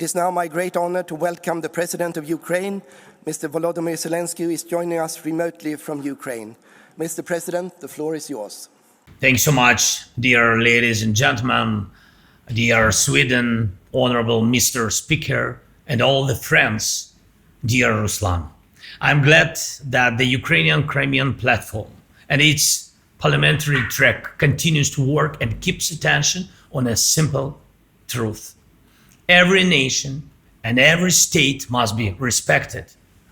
It is now my great honor to welcome the President of Ukraine, Mr. Volodymyr Zeleński, who is joining us remotely from Ukraine. Mr. President, the floor is yours. Thanks so much, dear ladies and gentlemen, dear Sweden, honorable Mr. Speaker, and all the friends, dear Ruslan. I'm glad that the Ukrainian Crimean platform and its parliamentary track continues to work and keeps attention on a simple truth. Every nation and every state must be respected,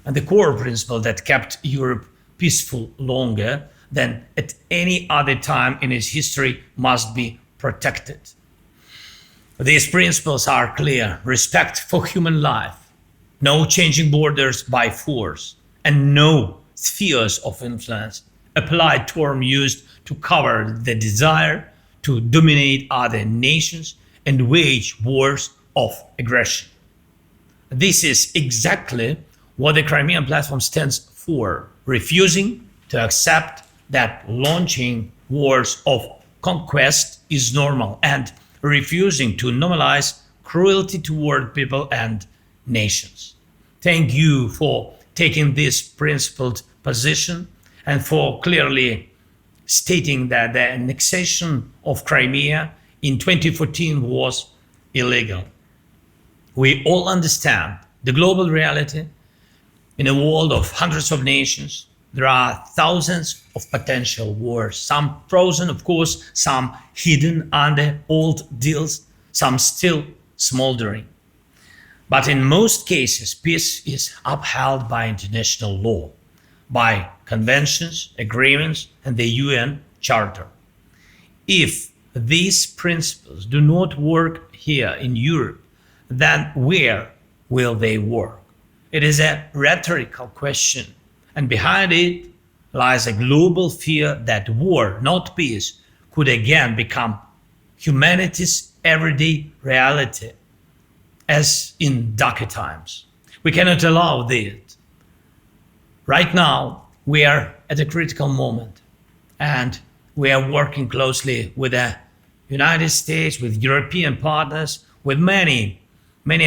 and the core principle that kept Europe peaceful longer than at any other time in its history must be protected. These principles are clear: respect for human life, no changing borders by force, and no spheres of influence, a polite term used to cover the desire to dominate other nations and wage wars of aggression. This is exactly what the Crimean platform stands for, refusing to accept that launching wars of conquest is normal and refusing to normalize cruelty toward people and nations. Thank you for taking this principled position and for clearly stating that the annexation of Crimea in 2014 was illegal. We all understand the global reality. In a world of hundreds of nations, there are thousands of potential wars, some frozen, of course, some hidden under old deals, some still smoldering. But in most cases, peace is upheld by international law, by conventions, agreements, and the UN Charter. If these principles do not work here in Europe, then where will they work? It is a rhetorical question, and behind it lies a global fear that war, not peace, could again become humanity's everyday reality, as in darker times. We cannot allow this. Right now, we are at a critical moment, and we are working closely with the United States, with European partners, with many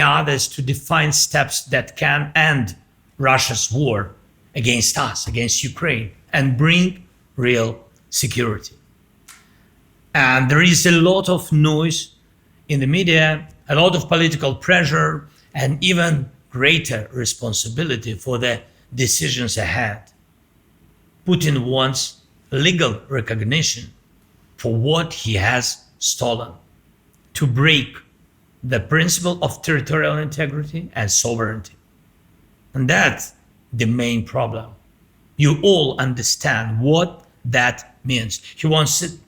others to define steps that can end Russia's war against us, against Ukraine, and bring real security. And there is a lot of noise in the media, a lot of political pressure, and even greater responsibility for the decisions ahead. Putin wants legal recognition for what he has stolen, to break the principle of territorial integrity and sovereignty. And that's the main problem. You all understand what that means. He wants it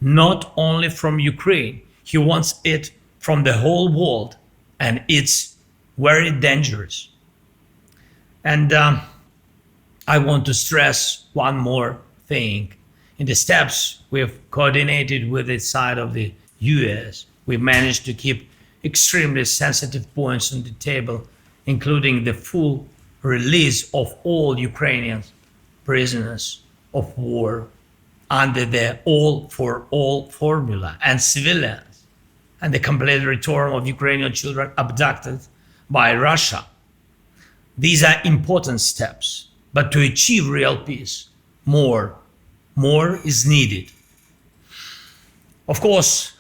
not only from Ukraine, he wants it from the whole world, and it's very dangerous. And I want to stress one more thing. In the steps we've coordinated with the side of the US, we managed to keep extremely sensitive points on the table, including the full release of all Ukrainian prisoners of war under the all for all formula, and civilians, and the complete return of Ukrainian children abducted by Russia. These are important steps, but to achieve real peace, more is needed. Of course,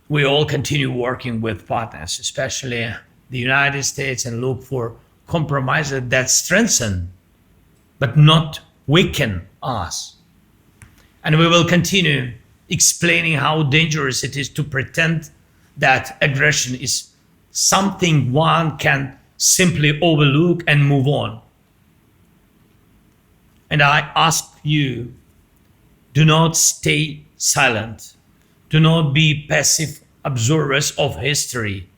we all continue working with partners, especially the United States, and look for compromises that strengthen but not weaken us. And we will continue explaining how dangerous it is to pretend that aggression is something one can simply overlook and move on. And I ask you, do not stay silent. Do not be passive observers of history.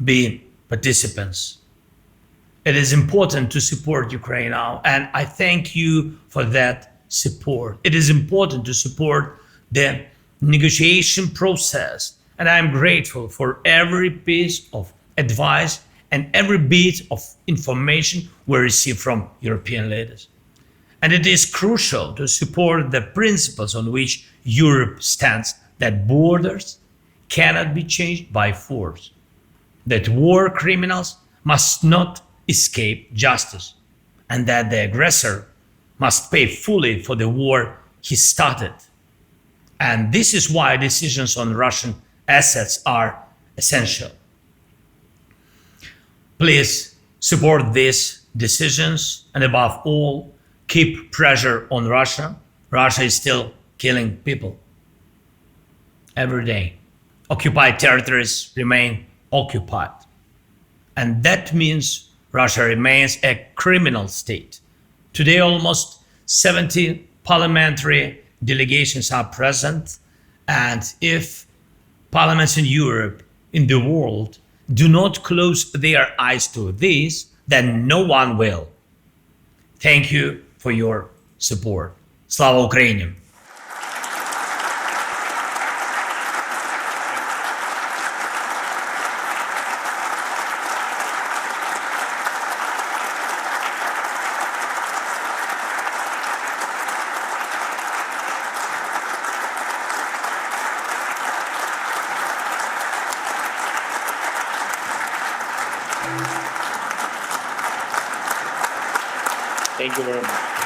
Be participants. It is important to support Ukraine now, and I thank you for that support. It is important to support the negotiation process, and I am grateful for every piece of advice and every bit of information we receive from European leaders. And it is crucial to support the principles on which Europe stands, that borders cannot be changed by force. that war criminals must not escape justice, and that the aggressor must pay fully for the war he started. And this is why decisions on Russian assets are essential. Please support these decisions, and above all, keep pressure on Russia. Russia is still killing people every day. Occupied territories remain occupied. And that means Russia remains a criminal state. Today, almost 70 parliamentary delegations are present, and if parliaments in Europe, in the world, do not close their eyes to this, then no one will. Thank you for your support. Slava Ukraini! Thank you very much.